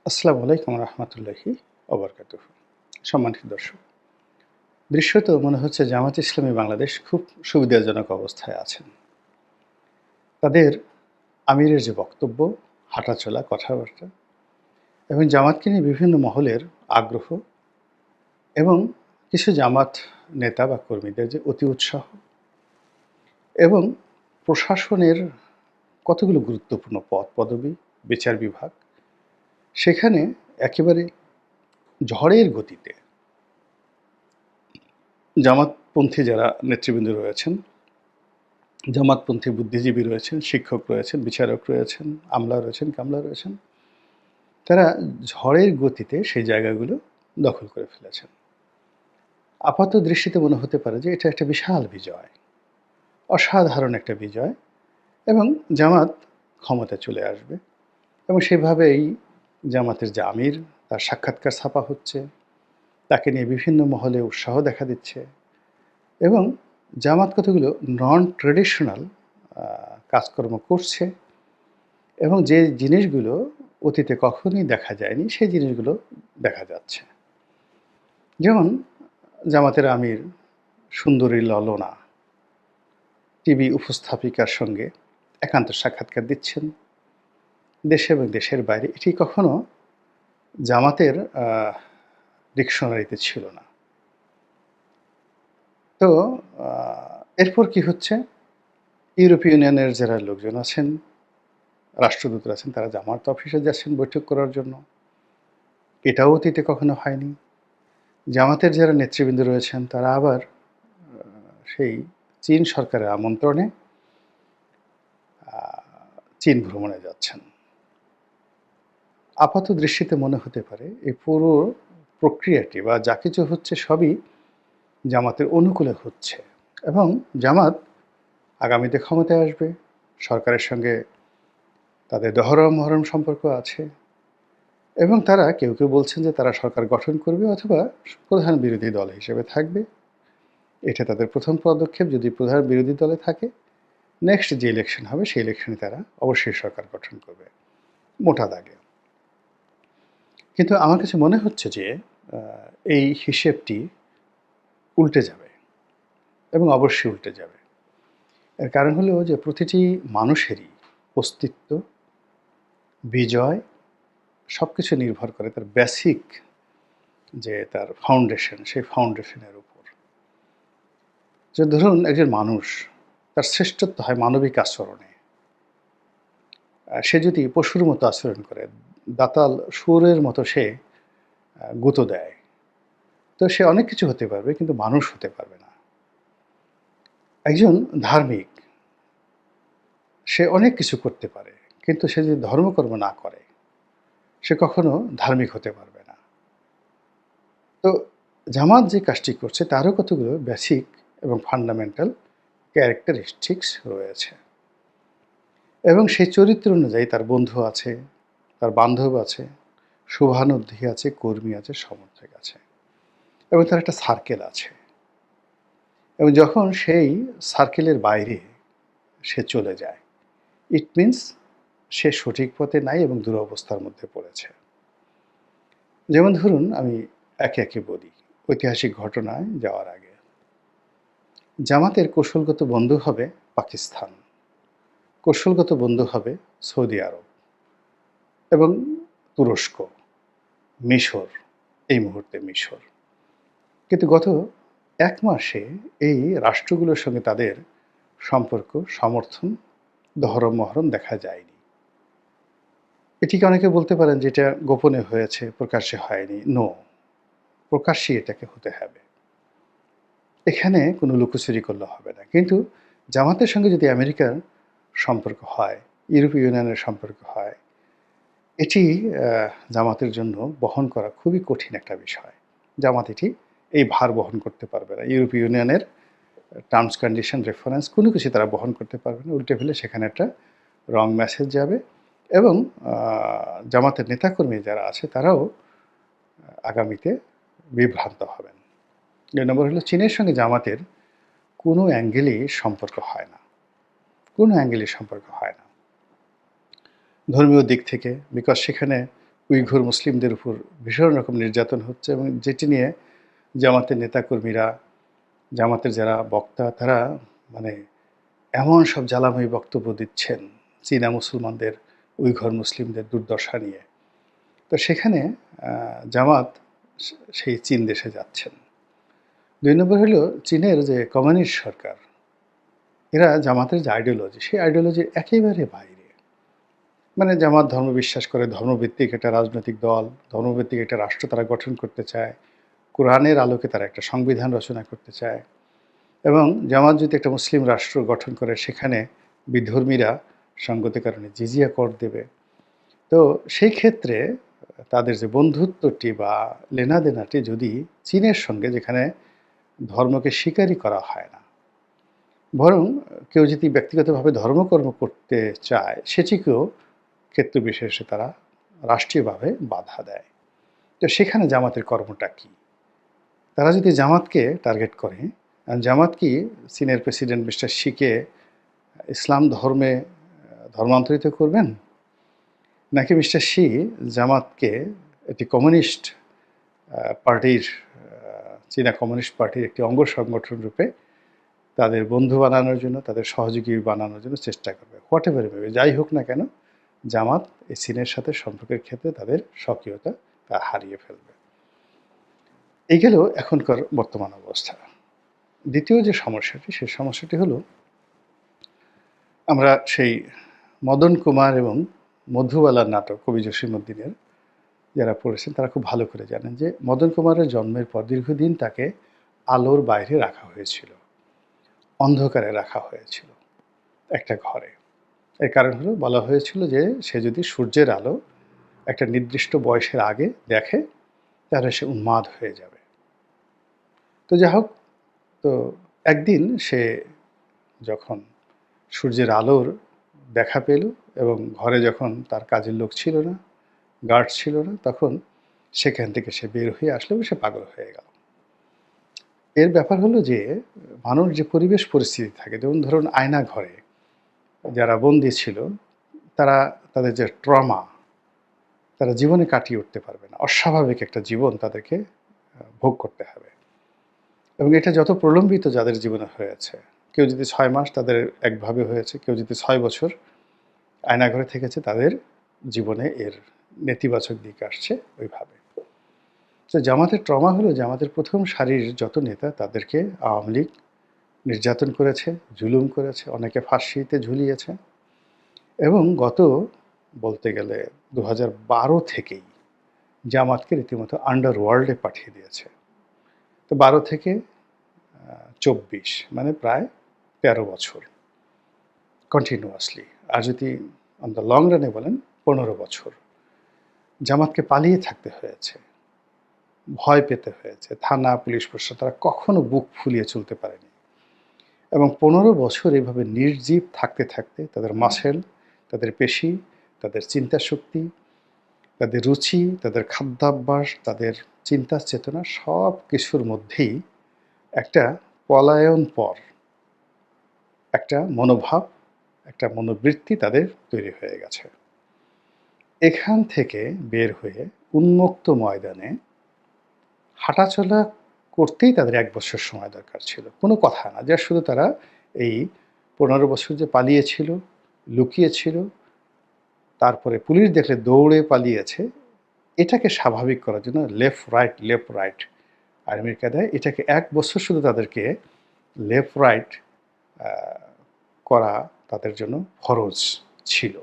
আসসালামু আলাইকুম রহমতুল্লাহি ওবরকাতুহ। সম্মানিত দর্শক, দৃশ্যত মনে হচ্ছে জামাত ইসলামী বাংলাদেশ খুব সুবিধাজনক অবস্থায় আছেন। তাদের আমিরের যে বক্তব্য, হাঁটাচলা, কথাবার্তা এবং জামাতকে নিয়ে বিভিন্ন মহলের আগ্রহ এবং কিছু জামাত নেতা বা কর্মীদের যে অতি উৎসাহ এবং প্রশাসনের কতগুলো গুরুত্বপূর্ণ পদ পদবি, বিচার বিভাগ, সেখানে একেবারে ঝড়ের গতিতে জামাতপন্থী যারা নেতৃবৃন্দ রয়েছেন, জামাতপন্থী বুদ্ধিজীবী রয়েছেন, শিক্ষক রয়েছেন, বিচারক রয়েছেন, আমলা রয়েছেন, কামলা রয়েছেন, তারা ঝড়ের গতিতে সেই জায়গাগুলো দখল করে ফেলেছেন। আপাত দৃষ্টিতে মনে হতে পারে যে এটা একটা বিশাল বিজয়, অসাধারণ একটা বিজয় এবং জামাত ক্ষমতায় চলে আসবে এবং সেভাবেই জামাতের যে আমির, তার সাক্ষাৎকার ছাপা হচ্ছে, তাকে নিয়ে বিভিন্ন মহলে উৎসাহ দেখা দিচ্ছে এবং জামাত কতগুলো নন ট্রেডিশনাল কাজকর্ম করছে এবং যে জিনিসগুলো অতীতে কখনোই দেখা যায়নি সেই জিনিসগুলো দেখা যাচ্ছে। যেমন জামাতের আমির সুন্দরী ললনা টিভি উপস্থাপিকার সঙ্গে একান্ত সাক্ষাৎকার দিচ্ছেন দেশে এবং দেশের বাইরে। এটি কখনো জামাতের ডিকশনারিতে ছিল না। তো এরপর কি হচ্ছে, ইউরোপীয় ইউনিয়নের যারা লোকজন আছেন, রাষ্ট্রদূতরা আছেন, তারা জামাত অফিসে যাচ্ছেন বৈঠক করার জন্য। এটাও অতীতে কখনো হয়নি। জামাতের যারা নেতৃবৃন্দ রয়েছেন তারা আবার সেই চীন সরকারের আমন্ত্রণে চীন ভ্রমণে যাচ্ছেন। আপাত দৃষ্টিতে মনে হতে পারে এই পুরো প্রক্রিয়াটি বা যা কিছু হচ্ছে সবই জামাতের অনুকূলে হচ্ছে এবং জামাত আগামীতে ক্ষমতায় আসবে, সরকারের সঙ্গে তাদের দহরম মহরম সম্পর্ক আছে এবং তারা কেউ কেউ বলছেন যে তারা সরকার গঠন করবে অথবা প্রধান বিরোধী দল হিসেবে থাকবে। এটা তাদের প্রথম পদক্ষেপ। যদি প্রধান বিরোধী দলে থাকে, নেক্সট যে ইলেকশন হবে সেই ইলেকশনে তারা অবশ্যই সরকার গঠন করবে মোটা দাগে। কিন্তু আমার কাছে মনে হচ্ছে যে এই হিসেবটি উল্টে যাবে এবং অবশ্যই উল্টে যাবে। এর কারণ হলো যে প্রতিটি মানুষেরই অস্তিত্ব, বিজয় সব কিছু নির্ভর করে তার বেসিক যে তার ফাউন্ডেশন, সেই ফাউন্ডেশনের উপর। যে ধরুন একজন মানুষ, তার শ্রেষ্ঠত্ব হয় মানবিক আচরণে। সে যদি পশুর মতো আচরণ করে, দাতাল শুয়োরের মতো সে গুঁতো দেয়, তো সে অনেক কিছু হতে পারবে কিন্তু মানুষ হতে পারবে না। একজন ধার্মিক, সে অনেক কিছু করতে পারে কিন্তু সে যদি ধর্মকর্ম না করে, সে কখনো ধার্মিক হতে পারবে না। তো জামাত যে কাজটি করছে তারও কতগুলো বেসিক এবং ফান্ডামেন্টাল ক্যারেক্টারিস্টিক্স রয়েছে এবং সেই চরিত্র অনুযায়ী তার বন্ধু আছে, তার বান্ধব আছে, শুভানুধ্যায়ী আছে, কর্মী আছে, সমর্থক আছে এবং তার একটা সার্কেল আছে এবং যখন সেই সার্কেলের বাইরে সে চলে যায়, ইট মিনস সে সঠিক পথে নাই এবং দুরবস্থার মধ্যে পড়েছে। যেমন ধরুন আমি একে একে বলি। ঐতিহাসিক ঘটনায় যাওয়ার আগে জামাতের কৌশলগত বন্ধু হবে পাকিস্তান, কৌশলগত বন্ধু হবে সৌদি আরব এবং তুরস্ক, মিশর, এই মুহূর্তে মিশর। কিন্তু গত ১ মাসে এই রাষ্ট্রগুলোর সঙ্গে তাদের সম্পর্ক, সমর্থন, দহরম-মহরম দেখা যায়নি। এটিকে অনেকে বলতে পারেন যে এটা গোপনে হয়েছে, প্রকাশ্যে হয়নি। নো, প্রকাশ্যেই এটাকে হতে হবে। এখানে কোনো লুকোচুরি করলে হবে না। কিন্তু জামাতের সঙ্গে যদি আমেরিকার সম্পর্ক হয়, ইউরোপীয় ইউনিয়নের সম্পর্ক হয়, এটি জামাতের জন্য বহন করা খুবই কঠিন একটা বিষয়। জামাত এটি এই ভার বহন করতে পারবে না। ইউরোপীয় ইউনিয়নের টার্মস কন্ডিশন রেফারেন্স কোনো কিছু তারা বহন করতে পারবে না। উল্টে ফেলে সেখানে একটা রং মেসেজ যাবে এবং জামাতের নেতাকর্মী যারা আছে তারাও আগামীতে বিভ্রান্ত হবেন। ২ নম্বর হলো চীনের সঙ্গে জামাতের কোনো অ্যাঙ্গেলেই সম্পর্ক হয় না। কোনো অ্যাঙ্গেলেই সম্পর্ক হয় না। ধর্মীয় দিক থেকে, বিকজ সেখানে উইঘুর মুসলিমদের উপর ভীষণ রকম নির্যাতন হচ্ছে, এবং যেটি নিয়ে জামাতের নেতাকর্মীরা, জামাতের যারা বক্তা, তারা মানে এমন সব জ্বালাময়ী বক্তব্য দিচ্ছেন চীনা মুসলমানদের, উইঘুর মুসলিমদের দুর্দশা নিয়ে। তো সেখানে জামাত সেই চীন দেশে যাচ্ছেন। ২ নম্বর হলো চীনের যে কমিউনিস্ট সরকার, এরা জামাতের যে আইডিওলজি, সেই আইডিওলজির একেবারে বাইরে। মানে জামাত ধর্ম বিশ্বাস করে, ধর্মভিত্তিক একটা রাজনৈতিক দল, ধর্মভিত্তিক একটা রাষ্ট্র তারা গঠন করতে চায়, কোরআনের আলোকে তারা একটা সংবিধান রচনা করতে চায়, এবং জামাত যদি একটা মুসলিম রাষ্ট্র গঠন করে সেখানে বিধর্মীরা সঙ্গতি কারণে জিজিয়া কর দেবে। তো সেই ক্ষেত্রে তাদের যে বন্ধুত্বটি বা লেনাদেনাটি যদি চীনের সঙ্গে, যেখানে ধর্মকে স্বীকারই করা হয় না, বরং কেউ যদি ব্যক্তিগতভাবে ধর্মকর্ম করতে চায় সেটিকেও ক্ষেত্র বিশেষে তারা রাষ্ট্রীয়ভাবে বাধা দেয়। তো সেখানে জামাতের কর্মটা কী? তারা যদি জামাতকে টার্গেট করে, জামাত কি চীনের প্রেসিডেন্ট মিস্টার শিকে ইসলাম ধর্মে ধর্মান্তরিত করবেন, নাকি মিস্টার শি জামাতকে একটি কমিউনিস্ট পার্টির, চীনা কমিউনিস্ট পার্টির একটি অঙ্গ সংগঠন রূপে তাদের বন্ধু বানানোর জন্য, তাদের সহযোগী বানানোর জন্য চেষ্টা করবে? হোয়াট এভার ভেবে যাই হোক না কেন, জামাত এই চীনের সাথে সম্পর্কের ক্ষেত্রে তাদের স্বকীয়তা তা হারিয়ে ফেলবে। এই গেল এখনকার বর্তমান অবস্থা। দ্বিতীয় যে সমস্যাটি, সেই সমস্যাটি হলো, আমরা সেই মদন কুমার এবং মধুবালার নাটক কবি জসীমউদ্দিনের যারা পড়েছেন তারা খুব ভালো করে জানেন যে মদন কুমারের জন্মের পর দীর্ঘদিন তাকে আলোর বাইরে রাখা হয়েছিল, অন্ধকারে রাখা হয়েছিল একটা ঘরে। এর কারণ হলো, বলা হয়েছিল যে সে যদি সূর্যের আলো একটা নির্দিষ্ট বয়সের আগে দেখে তাহলে সে উন্মাদ হয়ে যাবে। তো যাই হোক, তো একদিন সে যখন সূর্যের আলোর দেখা পেল এবং ঘরে যখন তার কাজের লোক ছিল না, গার্ড ছিল না, তখন সেখান থেকে সে বের হয়ে আসলো এবং সে পাগল হয়ে গেল। এর ব্যাপার হলো যে মানুষ যে পরিবেশ পরিস্থিতি থাকে, যেমন ধরুন আয়না ঘরে যারা বন্দী ছিল, তারা তাদের যে ট্রমা, তারা জীবনে কাটিয়ে উঠতে পারবে না, অস্বাভাবিক একটা জীবন তাদেরকে ভোগ করতে হবে। এবং এটা যত প্রলম্বিত যাদের জীবনে হয়েছে, কেউ যদি 6 মাস তাদের একভাবে হয়েছে, কেউ যদি 6 বছর আয়নাঘরে থেকেছে, তাদের জীবনে এর নেতিবাচক দিক আসছে ওইভাবে। তো জামাতের ট্রমা হলো, জামাতের প্রথম সারির যত নেতা তাদেরকে আওয়ামী লীগ নির্যাতন করেছে, জুলুম করেছে, অনেকে ফাঁসিতে ঝুলিয়েছে, এবং গত বলতে গেলে 2012 থেকেই জামাতকে রীতিমতো আন্ডারওয়ার্ল্ডে পাঠিয়ে দিয়েছে। তো 12 থেকে 24 মানে প্রায় 13 বছর কন্টিনিউয়াসলি, আর যদি অন দ্য লং রানে বলেন 15 বছর জামাতকে পালিয়ে থাকতে হয়েছে, ভয় পেতে হয়েছে। থানা, পুলিশ প্রশাসন তারা কখনো বুক ফুলিয়ে চলতে পারেনি, এবং 15 বছর এভাবে নির্জীব থাকতে থাকতে তাদের মাসেল, তাদের পেশি, তাদের চিন্তা শক্তি, তাদের রুচি, তাদের খাদ্যাভ্যাস, তাদের চিন্তা চেতনা সব কিছুর মধ্যেই একটা পলায়ন পর একটা মনোভাব, একটা মনোবৃত্তি তাদের তৈরি হয়ে গেছে। এখান থেকে বের হয়ে উন্মুক্ত ময়দানে হাঁটাচলা করতেই তাদের 1 বছর সময় দরকার ছিল, কোনো কথা না। যা শুধু তারা এই 15 বছর যে পালিয়েছিল, লুকিয়েছিল, তারপরে পুলিশ দেখলে দৌড়ে পালিয়েছে, এটাকে স্বাভাবিক করার জন্য লেফট রাইট আর্মির কায়দায় এটাকে 1 বছর শুধু তাদেরকে লেফট রাইট করা তাদের জন্য ফরজ ছিল।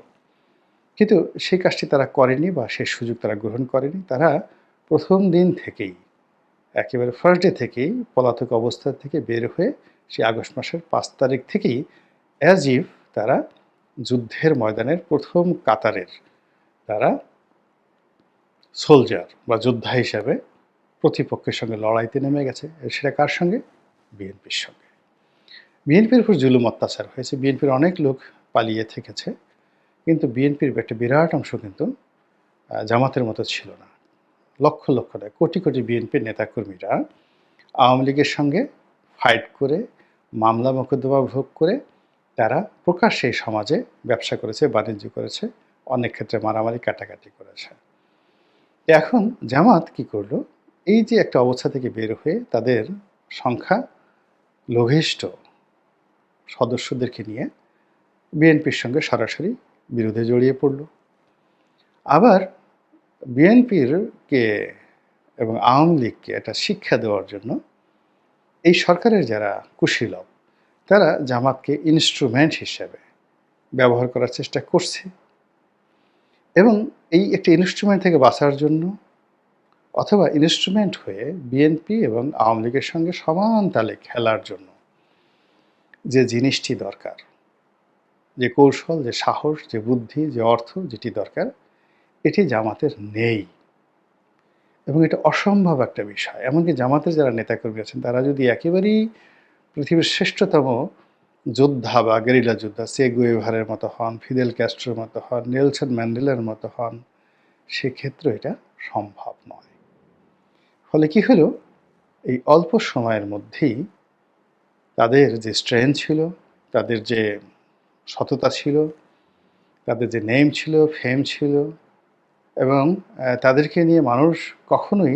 কিন্তু সেই কাজটি তারা করেনি বা সেই সুযোগ তারা গ্রহণ করেনি। তারা প্রথম দিন থেকেই, একেবারে ফার্স্ট ডে থেকেই পলাতক অবস্থা থেকে বের হয়ে সেই আগস্ট মাসের 5 তারিখ থেকেই অ্যাজ ইফ তারা যুদ্ধের ময়দানের প্রথম কাতারের তারা সোলজার বা যোদ্ধা হিসাবে প্রতিপক্ষের সঙ্গে লড়াইতে নেমে গেছে। সেটা কার সঙ্গে? বিএনপির সঙ্গে। বিএনপির উপর জুলুম অত্যাচার হয়েছে, বিএনপির অনেক লোক পালিয়ে থেকেছে, কিন্তু বিএনপির একটা বিরাট অংশ কিন্তু জামাতের মতো ছিল না। লক্ষ লক্ষ নয়, কোটি কোটি বিএনপির নেতাকর্মীরা আওয়ামী লীগের সঙ্গে ফাইট করে, মামলা মোকদ্দমা ভোগ করে তারা প্রকাশ্যে এই সমাজে ব্যবসা করেছে, বাণিজ্য করেছে, অনেক ক্ষেত্রে মারামারি কাটাকাটি করেছে। এখন জামাত কি করলো, এই যে একটা অবস্থা থেকে বের হয়ে তাদের সংখ্যা লঘিষ্ঠ সদস্যদেরকে নিয়ে বিএনপির সঙ্গে সরাসরি বিরোধে জড়িয়ে পড়ল। আবার বিএনপির কে এবং আওয়ামী লীগকে একটা শিক্ষা দেওয়ার জন্য এই সরকারের যারা কুশীলব তারা জামাতকে ইনস্ট্রুমেন্ট হিসেবে ব্যবহার করার চেষ্টা করছে, এবং এই একটি ইনস্ট্রুমেন্ট থেকে বাঁচার জন্য অথবা ইনস্ট্রুমেন্ট হয়ে বিএনপি এবং আওয়ামী লীগের সঙ্গে সমান তালে খেলার জন্য যে জিনিসটি দরকার, যে কৌশল, যে সাহস, যে বুদ্ধি, যে অর্থ যেটি দরকার, এটি জামাতের নেই। এবং এটা অসম্ভব একটা বিষয়। এমনকি জামাতের যারা নেতাকর্মী আছেন তারা যদি একেবারেই পৃথিবীর শ্রেষ্ঠতম যোদ্ধা বা গেরিলা যোদ্ধা চে গুয়েভারের মতো হন, ফিদেল ক্যাস্ট্রোর মতো হন, নেলসন ম্যান্ডেলার মতো হন, সেক্ষেত্রে এটা সম্ভব নয়। ফলে কি হলো, এই অল্প সময়ের মধ্যেই তাদের যে স্ট্রেংথ ছিল, তাদের যে সততা ছিল, তাদের যে নেম ছিল, ফেম ছিল, এবং তাদেরকে নিয়ে মানুষ কখনোই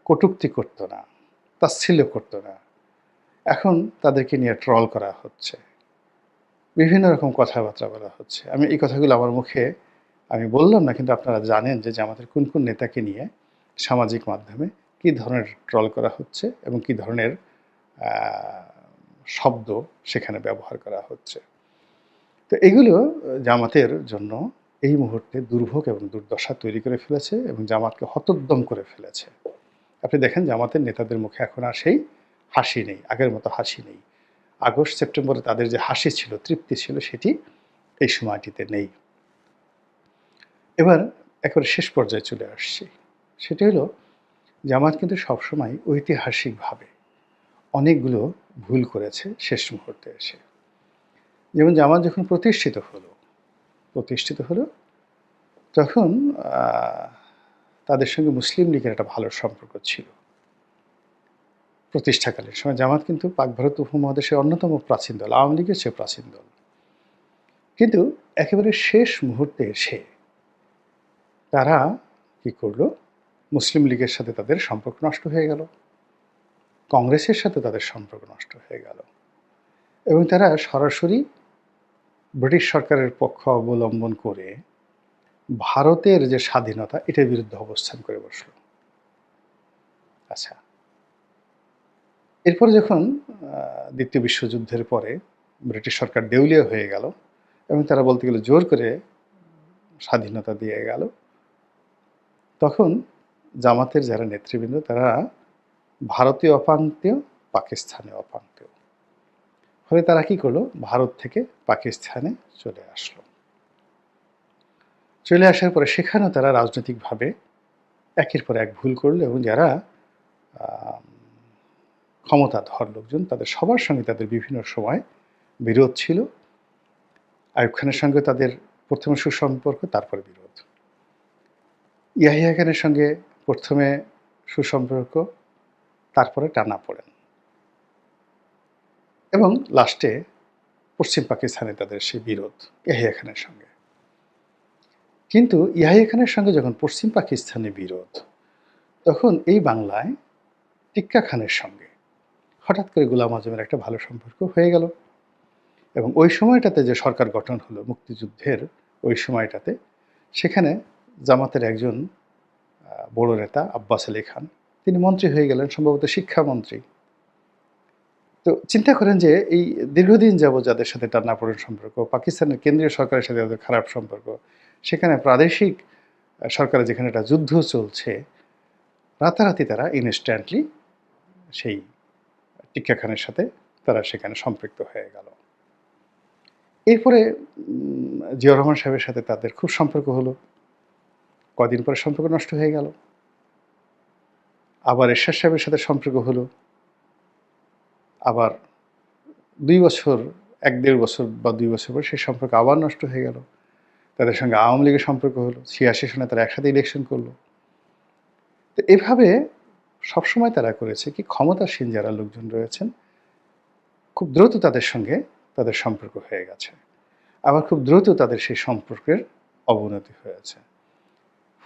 কটূক্তি করতো না, তাচ্ছিল্য করতো না। এখন তাদেরকে নিয়ে ট্রল করা হচ্ছে, বিভিন্ন রকম কথাবার্তা বলা হচ্ছে। আমি এই কথাগুলো আমার মুখে আমি বললাম না, কিন্তু আপনারা জানেন যে আমাদের কোন কোন নেতাকে নিয়ে সামাজিক মাধ্যমে কী ধরনের ট্রল করা হচ্ছে এবং কী ধরনের শব্দ সেখানে ব্যবহার করা হচ্ছে। তো এগুলো জামাতের জন্য এই মুহূর্তে দুর্ভোগ এবং দুর্দশা তৈরি করে ফেলেছে এবং জামাতকে হতোদ্যম করে ফেলেছে। আপনি দেখেন জামাতের নেতাদের মুখে এখন আর সেই হাসি নেই, আগের মতো হাসি নেই। আগস্ট সেপ্টেম্বরে তাদের যে হাসি ছিল, তৃপ্তি ছিল, সেটি এই সময়টিতে নেই। এবার একেবারে শেষ পর্যায়ে চলে আসছি। সেটি হলো, জামাত কিন্তু সবসময় ঐতিহাসিকভাবে অনেকগুলো ভুল করেছে শেষ মুহূর্তে এসে। যেমন জামাত যখন প্রতিষ্ঠিত হলো তখন তাদের সঙ্গে মুসলিম লীগের একটা ভালো সম্পর্ক ছিল। প্রতিষ্ঠাকালীন সময় জামাত কিন্তু পাক ভারত উপমহাদেশের অন্যতম প্রাচীন দল, আওয়ামী লীগের চেয়ে প্রাচীন দল। কিন্তু একেবারে শেষ মুহূর্তে এসে তারা কি করলো, মুসলিম লীগের সাথে তাদের সম্পর্ক নষ্ট হয়ে গেল, কংগ্রেসের সাথে তাদের সম্পর্ক নষ্ট হয়ে গেল, এবং তারা সরাসরি ব্রিটিশ সরকারের পক্ষ অবলম্বন করে ভারতের যে স্বাধীনতা এটার বিরুদ্ধে অবস্থান করে বসল। আচ্ছা, এরপরে যখন দ্বিতীয় বিশ্বযুদ্ধের পরে ব্রিটিশ সরকার দেউলিয়া হয়ে গেল এবং তারা বলতে গেলে জোর করে স্বাধীনতা দিয়ে গেল, তখন জামাতের যারা নেতৃবৃন্দ তারা ভারতীয় অপাঙ্ক্তেয়, পাকিস্তানে অপাঙ্ক্তেয়, ফলে তারা কি করলো, ভারত থেকে পাকিস্তানে চলে আসলো। চলে আসার পরে সেখানেও তারা রাজনৈতিকভাবে একের পর এক ভুল করলো, এবং যারা ক্ষমতাধর লোকজন তাদের সবার সঙ্গে তাদের বিভিন্ন সময় বিরোধ ছিল। আইয়ুব খানের সঙ্গে তাদের প্রথমে সুসম্পর্ক, তারপরে বিরোধ। ইয়াহিয়া খানের সঙ্গে প্রথমে সুসম্পর্ক, তারপরে টানাপোড়েন, এবং লাস্টে পশ্চিম পাকিস্তানে তাদের সেই বিরোধ ইয়াহিয়া খানের সঙ্গে। কিন্তু ইয়াহিয়া খানের সঙ্গে যখন পশ্চিম পাকিস্তানে বিরোধ, তখন এই বাংলায় টিক্কা খানের সঙ্গে হঠাৎ করে গোলাম আজমের একটা ভালো সম্পর্ক হয়ে গেল, এবং ওই সময়টাতে যে সরকার গঠন হলো মুক্তিযুদ্ধের ওই সময়টাতে, সেখানে জামাতের একজন বড় নেতা আব্বাস আলী খান তিনি মন্ত্রী হয়ে গেলেন, সম্ভবত শিক্ষামন্ত্রী। তো চিন্তা করেন যে এই দীর্ঘদিন যাবৎ যাদের সাথে টানাপোড়েন সম্পর্ক, পাকিস্তানের কেন্দ্রীয় সরকারের সাথে তাদের খারাপ সম্পর্ক, সেখানে প্রাদেশিক সরকারে যেখানে একটা যুদ্ধ চলছে, রাতারাতি তারা ইনস্ট্যান্টলি সেই টিক্কা খানের সাথে তারা সেখানে সম্পৃক্ত হয়ে গেল। এরপরে জিয়াউর রহমান সাহেবের সাথে তাদের খুব সম্পর্ক হলো, কদিন পরে সম্পর্ক নষ্ট হয়ে গেল। আবার এরশাদ সাহেবের সাথে সম্পর্ক হলো, আবার 2 বছর, 1-1.5 বছর বা 2 বছর পর সেই সম্পর্ক আবার নষ্ট হয়ে গেল। তাদের সঙ্গে আওয়ামী লীগের সম্পর্ক হলো, 86 সনে তারা একসাথে ইলেকশন করলো। তো এভাবে সবসময় তারা করেছে কি, ক্ষমতাসীন যারা লোকজন রয়েছেন খুব দ্রুত তাদের সঙ্গে তাদের সম্পর্ক হয়ে গেছে, আবার খুব দ্রুত তাদের সেই সম্পর্কের অবনতি হয়েছে।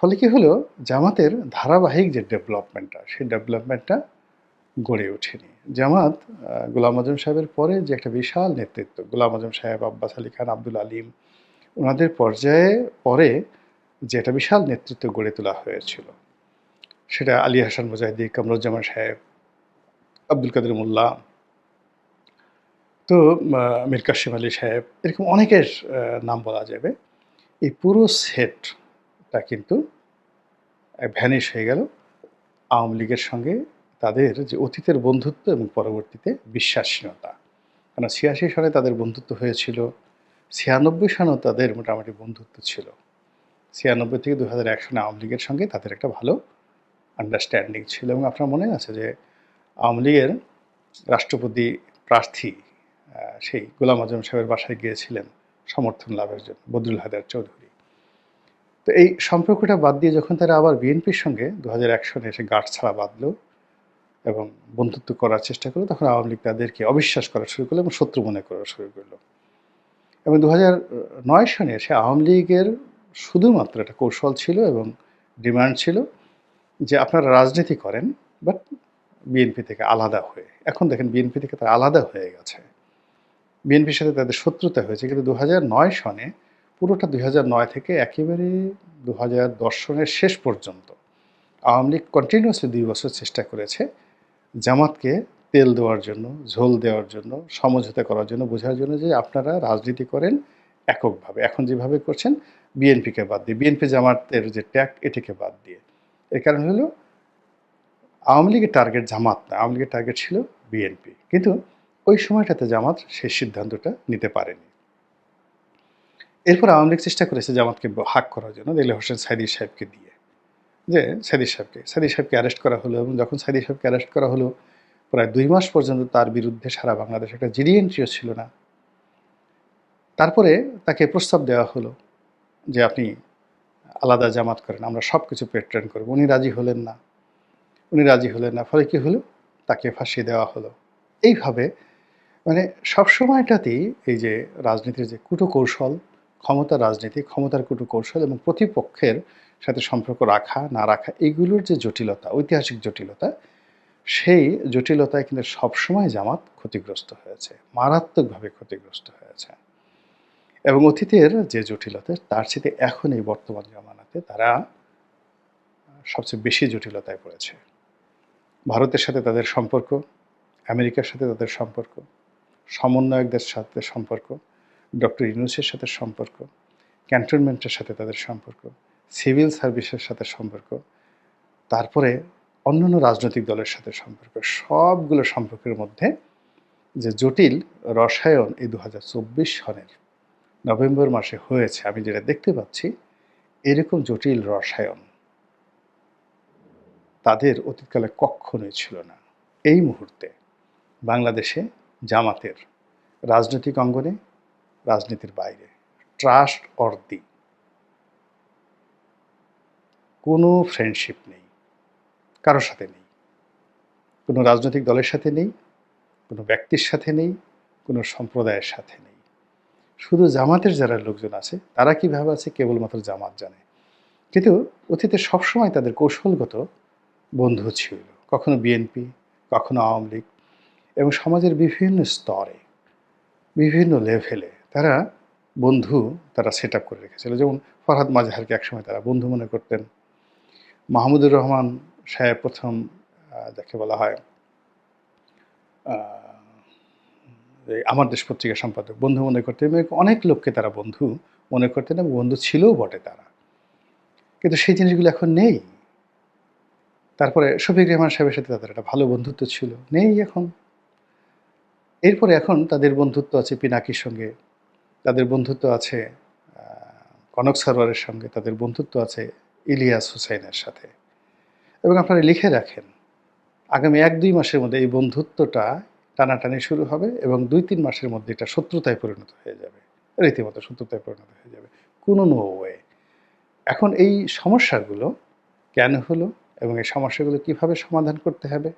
ফলে কি হলো, জামাতের ধারাবাহিক যে ডেভেলপমেন্টটা, সেই ডেভেলপমেন্টটা গড়ে ওঠেনি। জামাত গোলাম আযম সাহেবের পরে যে একটা বিশাল নেতৃত্ব, গোলাম আযম সাহেব, আব্বাস আলী খান, আব্দুল আলিম, ওনাদের পর্যায়ে পরে যে একটা বিশাল নেতৃত্ব গড়ে তোলা হয়েছিল, সেটা আলী হাসান মুজাহিদি, কামরুজ্জামান সাহেব, আব্দুল কাদের মোল্লা, তো মীর কাসেম আলী সাহেব, এরকম অনেকের নাম বলা যাবে। এই পুরো সেটটা কিন্তু ভ্যানিশ হয়ে গেল আওয়ামী লীগের সঙ্গে তাদের যে অতীতের বন্ধুত্ব এবং পরবর্তীতে বিশ্বাসহীনতা। কারণ ৮৬ সালে তাদের বন্ধুত্ব হয়েছিল, ৯৬ সালেও তাদের মোটামুটি বন্ধুত্ব ছিল। ৯৬ থেকে ২০০১ সনে আওয়ামী লীগের সঙ্গে তাদের একটা ভালো আন্ডারস্ট্যান্ডিং ছিল। এবং আপনার মনে আছে যে আওয়ামী লীগের রাষ্ট্রপতি প্রার্থী সেই গোলাম আযম সাহেবের বাসায় গিয়েছিলেন সমর্থন লাভের জন্য, বদরুল হায়দার চৌধুরী। তো এই সম্পর্কটা বাদ দিয়ে যখন তারা আবার বিএনপির সঙ্গে ২০০১ সনে এসে গাঁটছড়া বাঁধল এবং বন্ধুত্ব করার চেষ্টা করলো, তখন আওয়ামী লীগ তাদেরকে অবিশ্বাস করা শুরু করলো এবং শত্রু মনে করা শুরু করলো। এবং ২০০৯ সনে এসে আওয়ামী লীগের শুধুমাত্র একটা কৌশল ছিল এবং ডিমান্ড ছিল যে আপনারা রাজনীতি করেন, বাট বিএনপি থেকে আলাদা হয়ে। এখন দেখেন বিএনপি থেকে তারা আলাদা হয়ে গেছে, বিএনপির সাথে তাদের শত্রুতা হয়েছে। কিন্তু ২০০৯ সনে পুরোটা ২০০৯ থেকে একেবারে ২০১০ সনের শেষ পর্যন্ত আওয়ামী লীগ কন্টিনিউয়াসলি ২ বছর চেষ্টা করেছে জামাতকে তেল দেওয়ার জন্য, ঝোল দেওয়ার জন্য, সমঝোতা করার জন্য, বোঝার জন্য যে আপনারা রাজনীতি করেন এককভাবে। এখন যেভাবে করছেন বিএনপিকে বাদ দিয়ে, বিএনপি জামাতের যে ট্যাগ এটিকে বাদ দিয়ে। এর কারণ হলো আওয়ামী লীগের টার্গেট জামাত না, আওয়ামী লীগের টার্গেট ছিল বিএনপি। কিন্তু ওই সময়টাতে জামাত সেই সিদ্ধান্তটা নিতে পারেনি। এরপর আওয়ামী লীগ চেষ্টা করেছে জামাতকে হাক করার জন্য দেলোয়ার হোসেন সাইদী সাহেবকে দিয়ে, যে সাইদী সাহেবকে অ্যারেস্ট করা হলো। এবং যখন সাইদী সাহেবকে অ্যারেস্ট করা হলো, প্রায় ২ মাস পর্যন্ত তার বিরুদ্ধে সারা বাংলাদেশে একটা জিডি এন্ট্রিও ছিল না। তারপরে তাকে প্রস্তাব দেওয়া হলো যে আপনি আলাদা জামাত করেন, আমরা সব কিছু পেট্রেন করবো। উনি রাজি হলেন না। ফলে কি হলো, তাকে ফাঁসিয়ে দেওয়া হলো। এইভাবে মানে সবসময়টাতেই এই যে রাজনীতির যে কূটকৌশল, ক্ষমতার রাজনীতি, ক্ষমতার কূটকৌশল এবং প্রতিপক্ষের সাথে সম্পর্ক রাখা না রাখা, এইগুলোর যে জটিলতা, ঐতিহাসিক জটিলতা, সেই জটিলতায় কিন্তু সবসময় জামাত ক্ষতিগ্রস্ত হয়েছে, মারাত্মকভাবে ক্ষতিগ্রস্ত হয়েছে। এবং অতীতের যে জটিলতা, তার সাথে এখন এই বর্তমান জামানাতে তারা সবচেয়ে বেশি জটিলতায় পড়েছে। ভারতের সাথে তাদের সম্পর্ক, আমেরিকার সাথে তাদের সম্পর্ক, সমন্বয়কদের সাথে সম্পর্ক, ডক্টর ইউনূসের সাথে সম্পর্ক, ক্যান্টনমেন্টের সাথে তাদের সম্পর্ক, সিভিল সার্ভিসের সাথে সম্পর্ক, তারপরে অন্যান্য রাজনৈতিক দলের সাথে সম্পর্ক, সবগুলো সম্পর্কের মধ্যে যে জটিল রসায়ন এই ২০২৪ সনের নভেম্বর মাসে হয়েছে, আমি যেটা দেখতে পাচ্ছি, এরকম জটিল রসায়ন তাদের অতীতকালে কখনোই ছিল না। এই মুহূর্তে বাংলাদেশে জামাতের রাজনৈতিক অঙ্গনে, রাজনীতির বাইরে, ট্রাস্ট অর্দি কোনো ফ্রেন্ডশিপ নেই, কারোর সাথে নেই, কোনো রাজনৈতিক দলের সাথে নেই, কোনো ব্যক্তির সাথে নেই, কোনো সম্প্রদায়ের সাথে নেই। শুধু জামাতের যারা লোকজন আছে তারা কীভাবে আছে কেবলমাত্র জামাত জানে। কিন্তু অতীতে সবসময় তাদের কৌশলগত বন্ধু ছিল, কখনো বিএনপি, কখনো আওয়ামী লীগ, এবং সমাজের বিভিন্ন স্তরে, বিভিন্ন লেভেলে তারা বন্ধু তারা সেট আপ করে রেখেছিল। যেমন ফরহাদ মাজহারকে একসময় তারা বন্ধু মনে করতেন, মাহমুদুর রহমান সাহেব প্রথম যাকে বলা হয় আমার দেশ পত্রিকা সম্পাদক, বন্ধু মনে করতেন। অনেক লোককে তারা বন্ধু মনে করতেন এবং বন্ধু ছিলও বটে তারা। কিন্তু সেই জিনিসগুলো এখন নেই। তারপরে শফিক রেহমান সাহেবের সাথে তাদের একটা ভালো বন্ধুত্ব ছিল, নেই এখন। এরপরে এখন তাদের বন্ধুত্ব আছে পিনাকির সঙ্গে, তাদের বন্ধুত্ব আছে কনক সারওয়ারের সঙ্গে, তাদের বন্ধুত্ব আছে ইলিয়াস হুসাইনের সাথে। এবং আপনারা লিখে রাখেন, আগামী ১-২ মাসের মধ্যে এই বন্ধুত্বটা টানাটানি শুরু হবে এবং ২-৩ মাসের মধ্যে এটা শত্রুতায় পরিণত হয়ে যাবে, রীতিমতো শত্রুতায় পরিণত হয়ে যাবে। কোনো নো ওয়ে। এখন এই সমস্যাগুলো কেন হলো এবং এই সমস্যাগুলো কীভাবে সমাধান করতে হবে,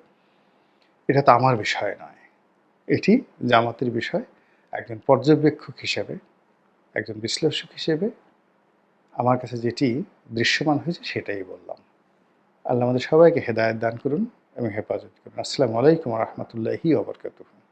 এটা তো আমার বিষয় নয়, এটি জামাতের বিষয়। একজন পর্যবেক্ষক হিসেবে, একজন বিশ্লেষক হিসেবে আমার কাছে যেটি দৃশ্যমান হয়েছে সেটাই বললাম। আল্লাহ আমাদের সবাইকে হেদায়েত দান করুন এবং হেফাজত করুন। আসসালামু আলাইকুম ওয়া রাহমাতুল্লাহি ওয়া বারাকাতুহু।